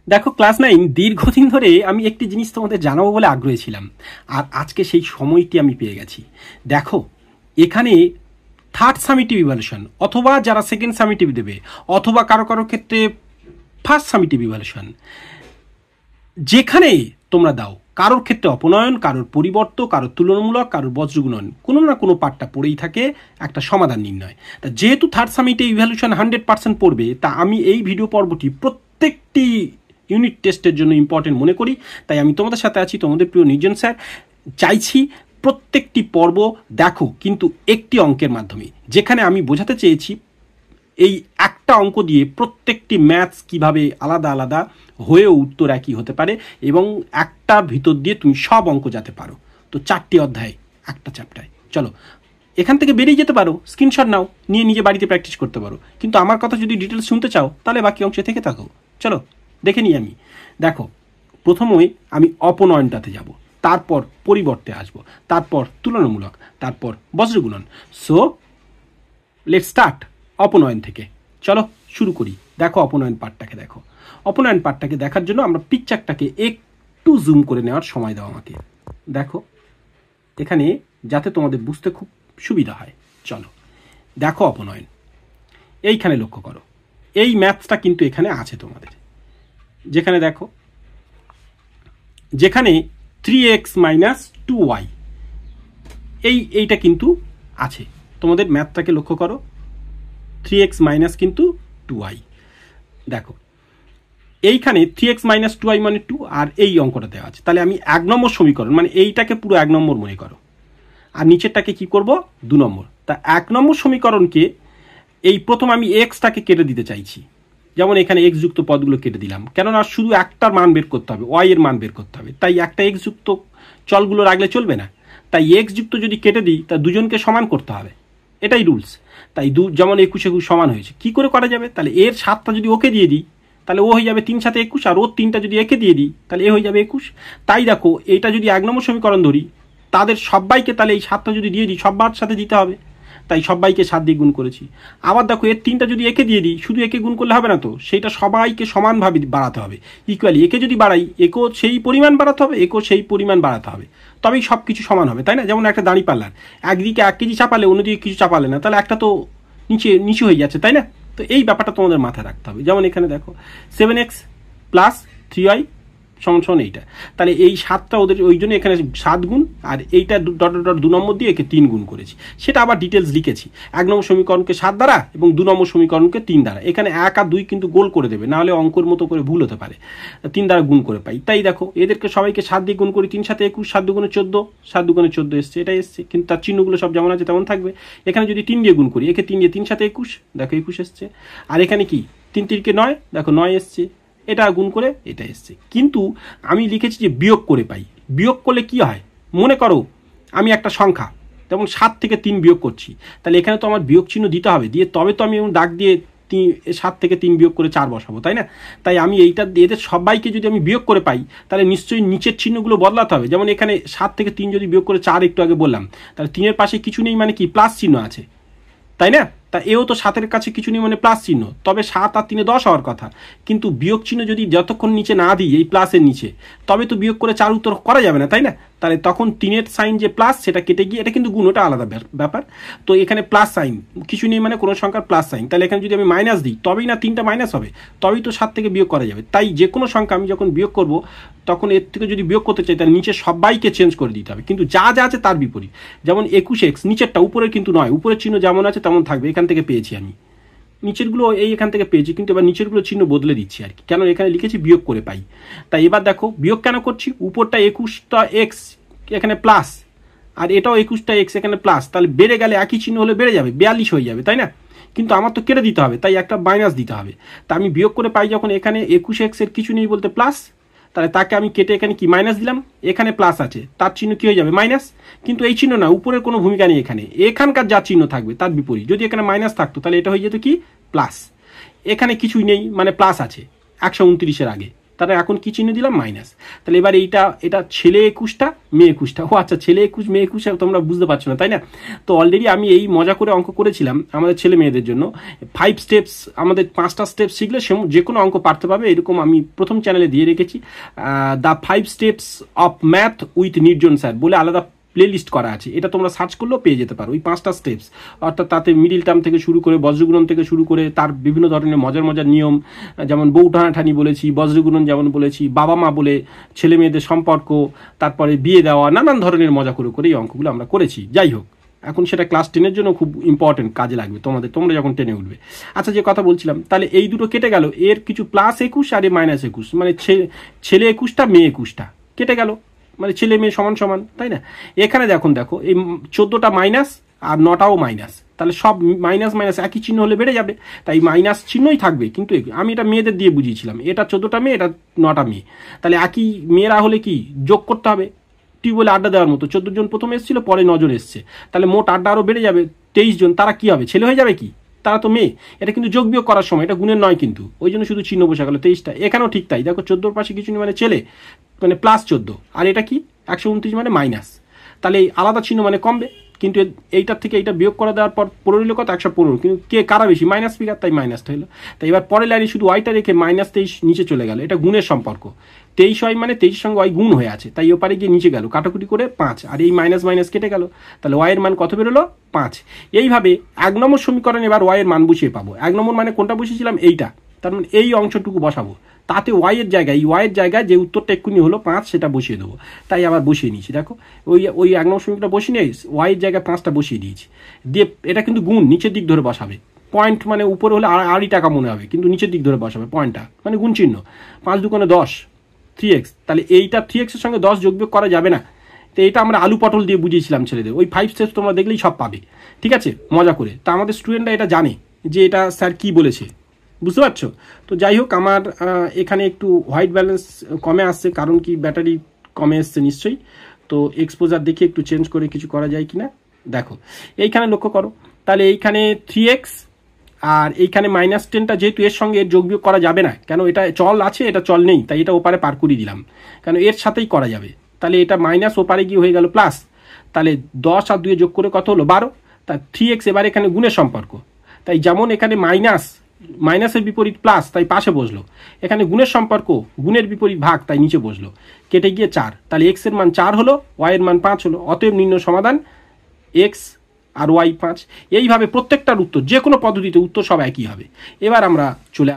দেখো ক্লাস 9 দীর্ঘদিন ধরে আমি একটি জিনিস তোমাদের জানাবো বলে আগ্রহী ছিলাম, আর আজকে সেই সময়টি আমি পেয়ে গেছি। দেখো এখানে থার্ড সামিটিভ ইভ্যালুয়েশন অথবা যারা সেকেন্ড সামিটিভ দেবে অথবা কারো কারো ক্ষেত্রে ফার্স্ট সামিটিভ ইভ্যালুয়েশন, যেখানে তোমরা দাও কারোর ক্ষেত্রে অপনয়ন, কারোর পরিবর্ত, কারোর তুলনামূলক, কারোর বজ্রগুণন, কোনো না কোনো পার্টটা পড়েই থাকে একটা সমাধান নির্ণয়। তা যেহেতু থার্ড সামিটিভ ইভ্যালুয়েশন 100% পড়বে, তা আমি এই ভিডিও পর্বটি প্রত্যেকটি ইউনিট টেস্টের জন্য ইম্পর্টেন্ট মনে করি। তাই আমি তোমাদের সাথে আছি, তোমাদের প্রিয় নির্জন স্যার। চাইছি প্রত্যেকটি পর্ব দেখো, কিন্তু একটি অঙ্কের মাধ্যমে, যেখানে আমি বোঝাতে চেয়েছি এই একটা অঙ্ক দিয়ে প্রত্যেকটি ম্যাথস কিভাবে আলাদা আলাদা হয়েও উত্তর একই হতে পারে, এবং একটার ভিতর দিয়ে তুমি সব অঙ্ক যেতে পারো। তো 4টি অধ্যায় একটা চ্যাপ্টারে। চলো এখান থেকে বেরিয়ে যেতে পারো, স্ক্রিনশট নাও, নিয়ে নিজে বাড়িতে প্র্যাকটিস করতে পারো। কিন্তু আমার কথা যদি ডিটেলস শুনতে চাও তাহলে বাকি অংশে থেকে থাকো। চলো দেখে নিই। আমি দেখো প্রথমেই আমি অপনয়নটাতে যাব, তারপর পরিবর্তে আসব, তারপর তুলনামূলক, তারপর বজ্রগুণন। সো লেটস স্টার্ট অপনয়ন থেকে। চলো শুরু করি। দেখো অপনয়ন পার্টটাকে দেখো। অপনয়ন পার্টটাকে দেখার জন্য আমরা পিকচারটাকে একটু জুম করে নেওয়ার সময় দাও আমাকে। দেখো এখানে যাতে তোমাদের বুঝতে খুব সুবিধা হয়। চলো দেখো অপনয়ন, এইখানে লক্ষ্য করো, এই ম্যাথসটা কিন্তু এখানে আছে তোমাদের। যেখানে দেখো, যেখানে 3x - 2y এইটা কিন্তু আছে তোমাদের। ম্যাথটাকে লক্ষ্য করো, 3x মাইনাস কিন্তু 2y। দেখো এইখানে 3x - 2y মানে 2, আর এই অঙ্কটা দেওয়া আছে। তাহলে আমি 1 নম্বর সমীকরণ, মানে এইটাকে পুরো 1 নম্বর মনে করো, আর নিচেরটাকে কি করব 2 নম্বর। তা 1 নম্বর সমীকরণকে এই প্রথম আমি এক্সটাকে কেটে দিতে চাইছি। যেমন এখানে এক্স যুক্ত পদগুলো কেটে দিলাম, কেননা শুধু একটার মান বের করতে হবে, ওয়াই এর মান বের করতে হবে। তাই একটা এক্স যুক্ত চলগুলো রাখলে চলবে না। তাই এক্স যুক্ত যদি কেটে দিই তা দুজনকে সমান করতে হবে, এটাই রুলস। তাই যেমন 21 21 সমান হয়েছে, কি করে করা যাবে? তাহলে এর 7টা যদি ওকে দিয়ে দিই তাহলে ও হয়ে যাবে 3 7 21, আর ওর 3টা যদি একে দিয়ে দিই তাহলে এ হয়ে যাবে 21। তাই দেখো এইটা যদি 1 নম্বর সমীকরণ ধরি, তাদের সবাইকে তাহলে এই 7টা যদি দিয়ে দিই সবার সাথে দিতে হবে, তাই সবাইকে 7 দিয়ে গুণ করেছি। আবার দেখো এর 3টা যদি একে দিয়ে দিই, শুধু একে গুণ করলে হবে না তো, সেটা সবাইকে সমানভাবে বাড়াতে হবে, ইকুয়ালি। একে যদি বাড়াই একেও সেই পরিমাণ বাড়াতে হবে, একেও সেই পরিমাণ বাড়াতে হবে, তবেই সব কিছু সমান হবে, তাই না? যেমন একটা দাঁড়ি পাল্লার একদিকে 1 কেজি চাপালে অন্যদিকে কিছু চাপালে না, তাহলে একটা তো নিচু হয়ে যাচ্ছে, তাই না? তো এই ব্যাপারটা তোমাদের মাথায় রাখতে হবে। যেমন এখানে দেখো 7x + 3y = এইটা, তাহলে এই 7টা ওদের, ওই জন্য এখানে 7 গুণ, আর এইটা ডট 2 নম্বর দিয়ে একে 3 গুণ করেছি। সেটা আবার ডিটেলস লিখেছি, 1 নম্বর সমীকরণকে 7 দ্বারা এবং 2 নম্বর সমীকরণকে 3 দ্বারা। এখানে 1 আর 2 কিন্তু গোল করে দেবে, নাহলে অঙ্কের মতো করে ভুল হতে পারে। 3 দ্বারা গুণ করে পাই। তাই দেখো এদেরকে সবাইকে 7 দিয়ে গুণ করি, 3 7 21, 7 2 14, 7 2 14 এসছে, এটাই এসছে, কিন্তু তার চিহ্নগুলো সব যেমন আছে তেমন থাকবে। এখানে যদি 3 দিয়ে গুণ করি, একে 3 দিয়ে 3 7 21, দেখো 21 এসছে। আর এখানে কি 3 3 কে 9, দেখো 9 এসছে, এটা গুণ করে এটা এসছে। কিন্তু আমি লিখেছি যে বিয়োগ করে পাই। বিয়োগ করলে কি হয়? মনে করো আমি একটা সংখ্যা, যেমন 7 থেকে 3 বিয়োগ করছি, তাহলে এখানে তো আমার বিয়োগ চিহ্ন দিতে হবে, দিয়ে তবে তো আমি দাগ দিয়ে 7 থেকে 3 বিয়োগ করে 4 বসাবো, তাই না? তাই আমি এইটা এদের সবাইকে যদি আমি বিয়োগ করে পাই, তাহলে নিশ্চয়ই নিচের চিহ্নগুলো বদলাতে হবে। যেমন এখানে 7 থেকে 3 যদি বিয়োগ করে 4 একটু আগে বললাম, তাহলে 3-এর পাশে কিছু নেই, মানে কি প্লাস চিহ্ন আছে, তাই না? তা এও তো 7-এর কাছে কিছু নেই, মানে প্লাস চিহ্ন, তবে 7 আর 3 10 হওয়ার কথা। কিন্তু বিয়োগ চিহ্ন যদি যতক্ষণ নিচে না দিই, এই প্লাসের নিচে, তবে তো বিয়োগ করে 4 উত্তর করা যাবে না, তাই না? তাহলে তখন 3-এর সাইন যে প্লাস, সেটা কেটে গিয়ে, এটা কিন্তু গুণ, ওটা আলাদা ব্যাপার। তো এখানে প্লাস সাইন কিছু নেই, মানে কোনো সংখ্যার প্লাস সাইন, তাহলে এখানে যদি আমি মাইনাস দিই তবেই না 3টা মাইনাস হবে, তবেই তো 7 থেকে বিয়োগ করা যাবে। তাই যে কোনো সংখ্যা আমি যখন বিয়োগ করব, তখন এর থেকে যদি বিয়োগ করতে চাই তাহলে নিচে সবাইকে চেঞ্জ করে দিতে হবে, কিন্তু যা যা আছে তার বিপরীত। যেমন 21x নিচেরটা, উপরের কিন্তু নয়, উপরের চিহ্ন যেমন আছে তেমন থাকবে। এখান থেকে পেয়েছি আমি, নিচেরগুলো এখান থেকে পেয়েছি, কিন্তু এবার নিচেরগুলো চিহ্ন বদলে দিচ্ছি আর কি, কেন এখানে লিখেছি বিয়োগ করে পাই। তাই এবার দেখো বিয়োগ কেন করছি, উপরটা 21টা x এখানে প্লাস, আর এটাও 21টা x এখানে প্লাস, তাহলে বেড়ে গেলে একই চিহ্ন হলে বেড়ে যাবে, 42 হয়ে যাবে, তাই না? কিন্তু আমার তো কেটে দিতে হবে, তাই একটা মাইনাস দিতে হবে। তা আমি বিয়োগ করে পাই যখন, এখানে 21x এর কিছু নেই বলতে প্লাস, তাহলে তাকে আমি কেটে এখানে কি মাইনাস দিলাম, এখানে প্লাস আছে, তার চিহ্ন কি হয়ে যাবে মাইনাস। কিন্তু এই চিহ্ন না, উপরের কোনো ভূমিকা নেই এখানে, এখানকার যা চিহ্ন থাকবে তার বিপরীত। যদি এখানে মাইনাস থাকতো তাহলে এটা হয়ে যেত কি প্লাস। এখানে কিছুই নেই, মানে প্লাস আছে 129-এর আগে, তাহলে এখন কি চিহ্ন দিলাম? মাইনাস। তাহলে এবার এটা ছেলে 21টা মেয়ে 21টা। ও আচ্ছা, ছেলে 21 মেয়ে 21 তোমরা বুঝতে পারছো না, তাই না? তো অলরেডি আমি এই মজা করে অঙ্ক করেছিলাম আমাদের ছেলে মেয়েদের জন্য। 5 স্টেপস, আমাদের 5টা স্টেপস শিখলে যে কোনো অঙ্ক পারতে পারবে, এরকম আমি প্রথম চ্যানেলে দিয়ে রেখেছি। The 5 steps of math with নির্জন স্যার বলে আলাদা প্লে লিস্ট করা আছে, এটা তোমরা সার্চ করলেও পেয়ে যেতে পারো। ওই 5টা স্টেপস, অর্থাৎ তাতে মিডিল টার্ম থেকে শুরু করে বজ্রগুণন থেকে শুরু করে তার বিভিন্ন ধরনের মজার মজার নিয়ম, যেমন বউ টানাটানি বলেছি, বজ্রগুণন যেমন বলেছি, বাবা মা বলে ছেলে মেয়েদের সম্পর্ক, তারপরে বিয়ে দেওয়া, নানান ধরনের মজা করে করে এই অঙ্কগুলো আমরা করেছি। যাই হোক, এখন সেটা ক্লাস 10-এর জন্য খুব ইম্পর্টেন্ট, কাজে লাগবে তোমরা যখন 10-এ উঠবে। আচ্ছা, যে কথা বলছিলাম, তাহলে এই দুটো কেটে গেল, এর কিছু +21 আর -21, মানে ছেলে 21টা মেয়ে 21টা কেটে গেল, মানে ছেলে মেয়ে সমান সমান, তাই না? এখানে দেখো এই 14টা মাইনাস আর 9টাও মাইনাস, তাহলে সব মাইনাস মাইনাস একই চিহ্ন হলে বেড়ে যাবে, তাই মাইনাস চিহ্নই থাকবে। কিন্তু আমি এটা মেয়েদের দিয়ে বুঝিয়েছিলাম, এটা 14টা মেয়ে, এটা 9টা মেয়ে, তাহলে একই মেয়েরা হলে কি যোগ করতে হবে, টিউবওয়েলে আড্ডা দেওয়ার মতো। 14 জন প্রথমে এসেছিল, পরে 9 জন এসছে, তাহলে মোট আড্ডা আরও বেড়ে যাবে, 23 জন। তারা কি হবে? ছেলে হয়ে যাবে কি? তারা তো মেয়ে। এটা কিন্তু যোগ বিয়োগ করার সময়, এটা গুণের নয় কিন্তু, ওই জন্য শুধু চিহ্ন বসে গেল 23টা। এখানেও ঠিক তাই, দেখো 14-র পাশে কিছু নেই মানে ছেলে, মানে +14, আর এটা কি 129 মানে মাইনাস, তাহলে এই আলাদা চিহ্ন মানে কমবে। কিন্তু এইটার থেকে এইটা বিয়োগ করে দেওয়ার পর 15 কত? 115, কিন্তু কারা বেশি? মাইনাস ফিগার, তাই মাইনাসটা হলো। তাই এবার পরের লাইনে শুধু ওয়াইটা রেখে -23 নিচে চলে গেল, এটা গুণের সম্পর্ক। 23 হয় মানে 23-এর সঙ্গে ওয়াই গুণ হয়ে আছে, তাই ওপারে গিয়ে নিচে গেল, কাটাকুটি করে 5, আর এই মাইনাস মাইনাস কেটে গেল, তাহলে ওয়াইয়ের মান কত বেরোলো? 5। এইভাবে 1 নম্বর সমীকরণ এবার ওয়াইয়ের মান বসিয়ে পাবো। 1 নম্বর মানে কোনটা বসিয়েছিলাম? এইটা, তার মানে এই অংশটুকু বসাবো, তাতে ওয়াইয়ের জায়গায় যে উত্তরটা এক্ষুনি হলো 5 সেটা বসিয়ে দেবো। তাই আবার বসিয়ে নিয়েছি, দেখো ওই 1 নম্বর সমীকরণটা বসিয়ে নিয়ে ওয়াইয়ের জায়গায় 5টা বসিয়ে দিয়েছি, দিয়ে এটা কিন্তু গুণ নিচের দিক ধরে বসাবে। পয়েন্ট মানে উপরে হলে আড়াই টাকা মনে হবে, কিন্তু নিচের দিক ধরে বসাবে পয়েন্টটা, মানে গুণ চিহ্ন। 5 দুগুণে 10, 3x, তাহলে এইটা 3x এর সঙ্গে 10 যোগ বিয়োগ করা যাবে না। তো এটা আমরা আলু পটল দিয়ে বুঝিয়েছিলাম ছেলেদের, ওই 5 স্টেপস তোমরা দেখলেই সব পাবে, ঠিক আছে, মজা করে। তা আমাদের স্টুডেন্টরা এটা জানে যে এটা স্যার কি বলেছে, বুঝতে পারছো? তো যাই হোক, আমার এখানে একটু হোয়াইট ব্যালেন্স কমে আসছে, কারণ কি ব্যাটারি কমে এসছে নিশ্চয়ই। তো এক্সপোজার দেখে একটু চেঞ্জ করে কিছু করা যায় কিনা দেখো, এইখানে লক্ষ্য করো। তাহলে এইখানে 3x আর এইখানে -10টা, যেহেতু এর সঙ্গে এর যোগ বিয়োগ করা যাবে না, কেন এটা চল আছে, এটা চল নেই, তাই এটা ওপারে পার করিয়ে দিলাম, কেন এর সাথেই করা যাবে। তাহলে এটা মাইনাস ওপারে গিয়ে হয়ে গেল প্লাস, তাহলে 10 আর 2 যোগ করে কত হলো? 12। তা 3x এবার এখানে গুণের সম্পর্ক, তাই যেমন এখানে মাইনাসের বিপরীত প্লাস, তাই পাশে বসলো। এখানে গুণের সম্পর্ক, গুণের বিপরীত ভাগ, তাই নিচে বসলো। কেটে গিয়ে 4, তাহলে x এর মান 4 হলো, y এর মান 5 হলো। অতএব নির্ণয় সমাধান x আর y 5। এইভাবে প্রত্যেকটার উত্তর, যে কোনো পদ্ধতিতে উত্তর সব একই হবে। এবার আমরা চলে